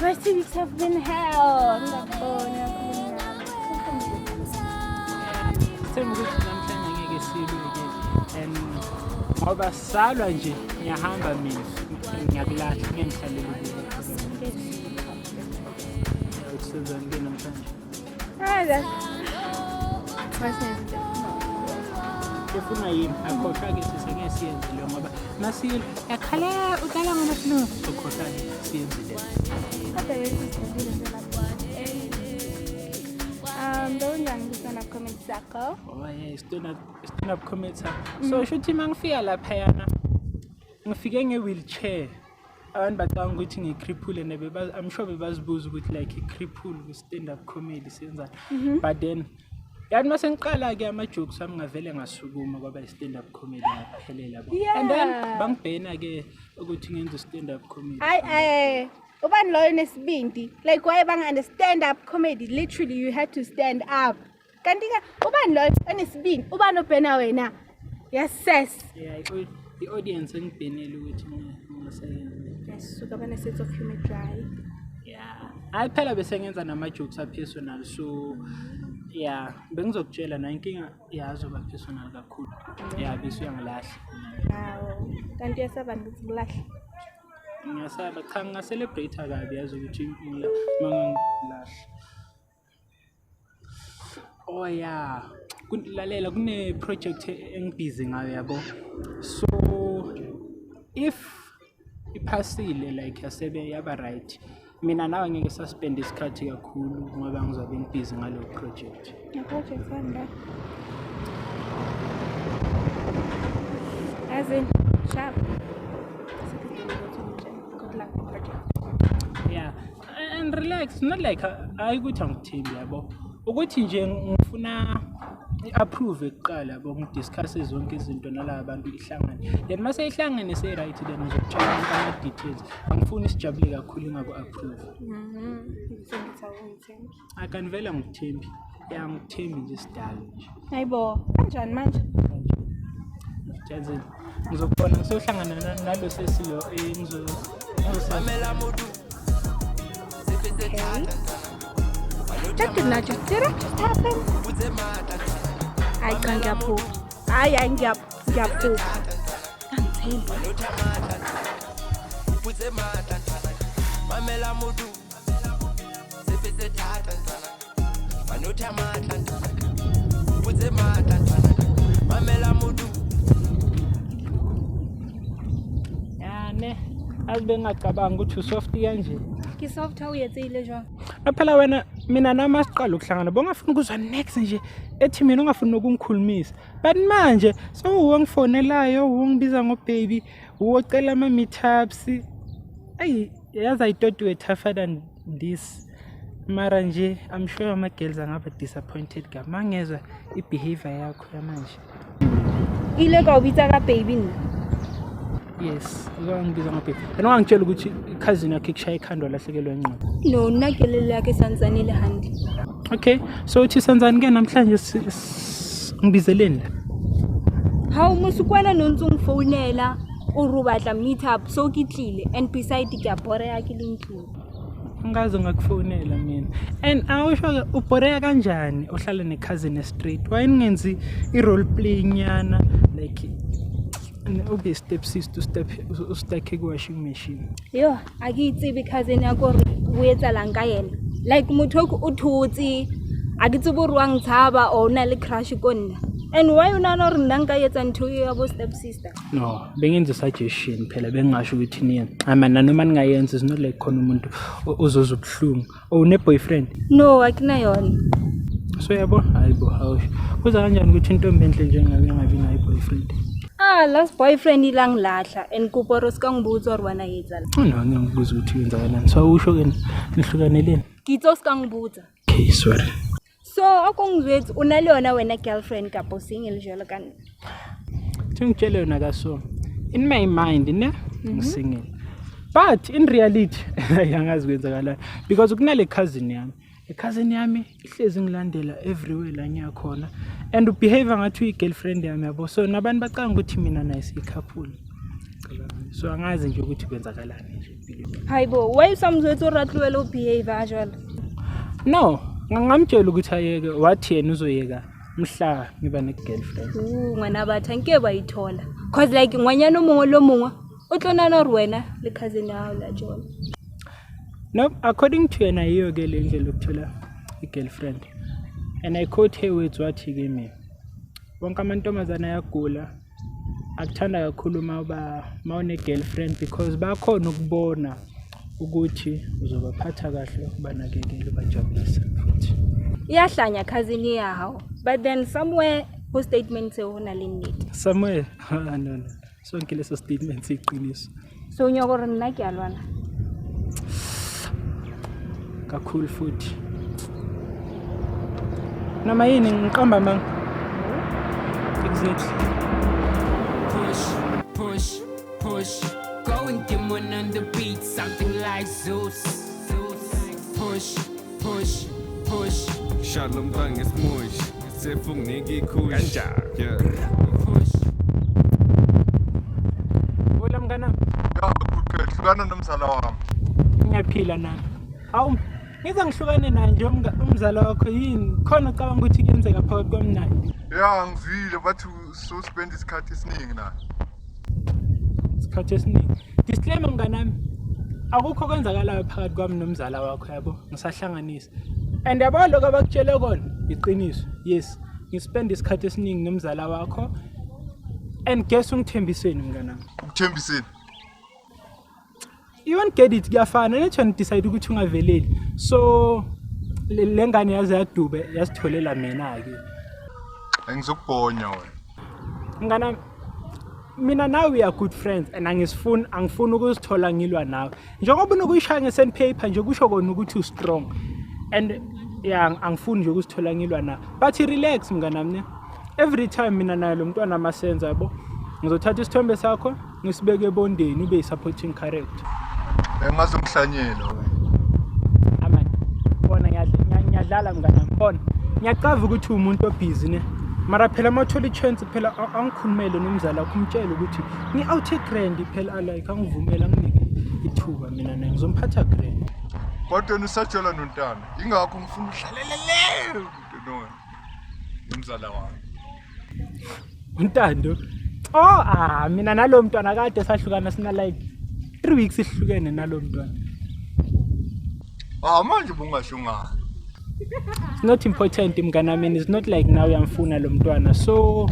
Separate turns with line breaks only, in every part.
first 2 weeks have been hell.
Ukuthi namhlanje ngeke sibe-ke and ngoba salwa nje ngiyahamba mina ngiyakulahla ngengihlalele ukusebenzani-ke namhlanje efuna yini akhohlwa-ke siseke siyenze leyo ngoba masile yakhala udlala ngomaflu sokhohlwa-ke siyenze leyo
stand-up comedy circle.
Oh yeah, stand-up comedy circle. So shuthi mangifika laphayana ngifike nge-wheelchair abantu bacanga ukuthi ngi-cripple and I'm sure bebazibuza ukuthi like i-cripple ku-stand-up comedy senzani but then yathi mase ngiqala-ke ama-jokes ami ngavele ngasukuma kwaba i-stand-up comedy ngaphelela and then bangibhena-ke ukuthi ngenze i-stand-up comedy.
Ubani loyo nesibindi like why banga stand up comedy literally you had to stand up kanti ke ubani loyo enesibindi ubani obhena wena yes
yeah i-audience engibhenele ukuthi ngisebenze
suka bana sense of humor dry
yeah hayi phela bese ngenza nama-jokes a-personal so yeah bengizokutshela na inkinga yazoba personal kakhulu yeah bese uyangilahla
hawo kanti yasabani ukuthi kulahla
ngiyasaba cha nginga-celebrate kabi yazi ukuthi mangangilahla oh yeah lalela kune-project engibhizi ngayo yabo so if iphasile like yaba right mina nawe ngeke suspend isikhathi kakhulu ngoba ngizobe ngibhizi ngalo project
fanda as in sharp.
Yeah and relax not like ayikuthi angithembi yabo ukuthi nje ngifuna i-approve ekuqala yabo ngidiscuss zonke izinto nalabo abantu ihlangane then mase ihlangane right then ngizokutshela ama-details angifuni isijabule kakhulu ingako-approve akanivela ngikuthembi ngikuthembi nje sidala nje
hayibo kanjani manje
Jansen ngizobona ngisohlangana nalo sesilo
Pamela Modu. That did not just happen. I can't get poop. I ain't get poop. Pamela Modu.
Pamela Modu. Ne azibengacabanga ukuthi usoft kanje
Kisoft how uyenzile jwa
phela wena mina nami asiqala ukuhlangana bongafuna ukuzwa next nje ethi mina ungafuni nokungikhulumisa but manje so uwangifonelayo uwangibiza ngo baby uwocela ama meetups hey yazi I thought you were tougher than this mara nje I'm sure ama girls angaba disappointed ngamangezwe ibehavior yakho yamanje
ile ka ubiza ka baby ni
yes ngibiza ngo baby and wangitshela ukuthi cousin yakhe kushaya ikhanda lahlekelwe incwadi
no nakelele yakhe sanzanile handi
okay so uthi sanzani ke namhlanje ngibizeleni la
how musukwana nontsungfonela urubatla meetup so kitlile and beside ikabore yakhe lindlu
ngaze ngakufonela mina and awusho ubhoreya kanjani uhlala necousin straight why ningenzi i-role playing yana like ube step sis to step ustake ku washing machine
yo akitsibi cousin yakho uyetsa langa yena like motho o thotse akitse borwang tshaba ona le crush konna and why una no re nanga yetsa ntho ya bo step sister
no bengenza suggestion phela bengasho ukuthi niye amana noma ningayenza is not like khona umuntu ozoza ubuhlungu une boyfriend
no akina yona
so yabo hayibo awusho kuza kanjani ukuthi intombi enhle njengabe ngabi nayo boyfriend
last boyfriend ilangilahla and kuporo sikangibuza rwana yetsa
no ngiyakubuza ukuthi yenza kanjani so usho ke nihlukaneleni
kitso sikangibuza
okay sorry
so akungizwethi unalona wena girlfriend kapo single jolo kan
ngitshela yona ka so in my mind ne single but in reality yangazi kwenzakala because kunale cousin yami ihlezi ngilandela everywhere la ngiyakhona and ubehave ngathi uyi girlfriend yami yabo so nabantu bacanga ukuthi mina nice couple So angazi nje ukuthi kwenzakalani nje empilweni.
Hayibo, why usamzwethu uratluwela ubehavior jwalo?
No, ngamtshela ukuthi ayeke wathi yena uzoyeka mhla ngiba ne-girlfriend.
Ngwana batha nke bayithola. Cause like ngwanyana omongwe lo mongwe o tlonana re wena le cousin yao la jona.
No, according to yena yiyo ke le ndlela ukuthola i-girlfriend. And I quote her words wathi ke mina. Wonke amantombazana ayagula. Akuthanda kakhulu mawune-girlfriend because bakhona ukubona ukuthi uzobaphatha kahle ubanakekele ubajabulise futhi.
Iyahlanya cousin yawo, but then somewhere who statement se hona le nnete.
Somewhere no. Sonke leso statement siqiniso.
So unyoko re nna ke alwana.
Kakhulu futhi. Nama yini ngiqamba mang? Exactly.
Push. Go and get one on the beat, something like Zeus. Push.
Shalom bang is mush. Sefung nigi kush.
Ganja.
Yeah.
Push.
Wela mngana,
Ya kuhlukana nomzala wami.
ngiyaphila nami. Hawu, ngize ngihlukane naye nje umzala wakho yini? Khona ucabanga ukuthi kuyenzeka phakathi kwami naye.
Ya ngizwile bathi so spend isikhathi esiningi naye.
Isikhathi esiningi. Disclaimer mnganami. Akukho kwenzakalayo phakathi kwami nomzala wakho yabo. Ngisahlanganisa. And yabo lokho abakutshele kona iqiniso. Yes, ngispend isikhathi esiningi nomzala wakho. And guess ungithembiseni mnganami.
Ukuthembiseni.
You won't get it kuyafana nethona decide ukuthi ungaveleli. So lengane yaze yadube yasitholela mina ke.
Angizokubhonya wena.
Mnganami mina nawe we are good friends and angifuni ukuzithola ngilwa nawe. Njengoba unokuyishaya nge-sandpaper nje kusho kona ukuthi u strong. And yeah angifuni nje ukuzithola ngilwa nawe. But relax mnganami ne. Every time mina naye lo mntwana amasenza yabo ngizothatha isithombe sakho ngisibeke ebondeni ube supporting character.
Engazongihlanyela wena.
Amen. Bona ngiyadlala mnganami bona. Ngiyaqava ukuthi umuntu obusy ne. Mara phela mawuthola i-chance phela angikhulumele nomzala wakho umtshele ukuthi ngi-out grand phela like angivumela nginike ithuba mina naye ngizomphatha grand.
Kodwa usatshela nontana. Ingakho ngifuna uhlalelele no. Umzala wami.
Untando. Mina nalo mntwana kade sahlukana sina like 3 weeks sihlukene nalo mntwana.
Manje bungashungana.
It's not important mnganami and it's not like now uyamfuna lo mntwana. So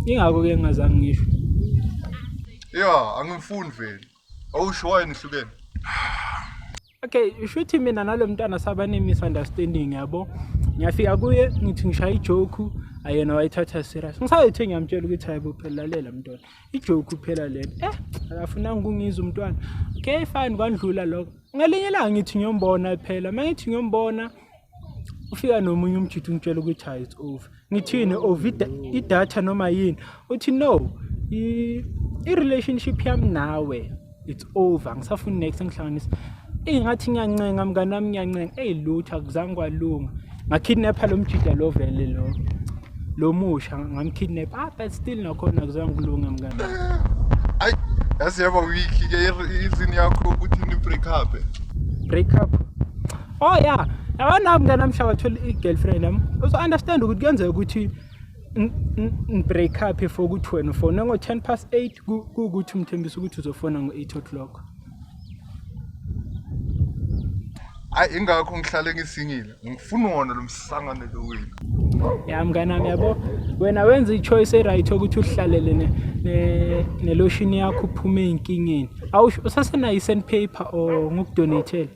ingakho ke ngazange ngisho.
Ya, angimfuni vele. Awusho wena ihlukene.
Okay, ushuthi mina nalo mntwana saba ne-misunderstanding yabo. Ngiyafika kuye ngithi ngishaya ijoke ayena wayithatha serious. Ngisayethe ngiyamtshela ukuthi hayibo phela lalela mntwana. Ijoke phela lena. Akafuna ngungizwe umntwana. Okay, fine kwandlula lokho. Ngalinye la ngithi ngiyombona phela. Mangithi ngiyombona ufika nomunye umjithu ngitshela ukuthi hayi it's over. Ngithini over i-data noma yini? Uthi no. I-relationship yami nawe it's over. Ngisafuna next ngihlanganisa. Ngathi ngiyancenga mnganami ngiyancenga lutho akuzange kwalunga ngakidnapha lo mjida lo vele lo musha ngamkidnap but still nakhona akuzange kulunga mnganami.
Ay, yasiyaba wiki ke izini yakho ukuthi ni
break up. Yeah, yabona mnganami mhla wathola i-girlfriend yami uzo understand ukuthi kuyenzeka ukuthi break up for ukuthi wena ufona ngo-8:10 kuukuthi umthembisa ukuthi uzofona ngo-8:00.
Ay ingakho ngihlale ngisingile. Ngifuna wona lo msangane lo wena.
Ya mnganami yabo wena wenza i-choice right ukuthi uhlalele ne-lotion yakho uphume inkingeni. Awusho usasenayo i-sandpaper or ngukudonatela.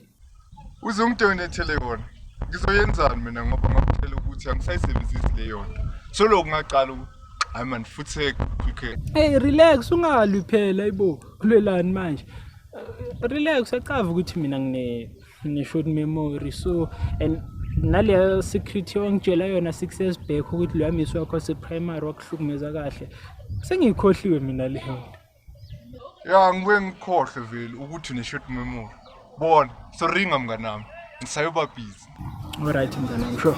Uzongidonatele yona. Ngizoyenzani mina ngoba ngakutshela ukuthi angisayisebenzisi le yonto. So lokho ngaqala hayi man futhi quick.
Hey relax ungalwi phela ayibo kulelani manje. Relax aqava ukuthi mina short memory so and nale security ongitshela yona 6 years back ukuthi lo yamiswa wakho se-primary wakuhlukumeza kahle sengiyikhohliwe mina leyo.
Ya ngibuye ngikhohle vele ukuthi ne-short memory. Bona so ringa mnganami ngisayoba busy.
Alright mnganami sure.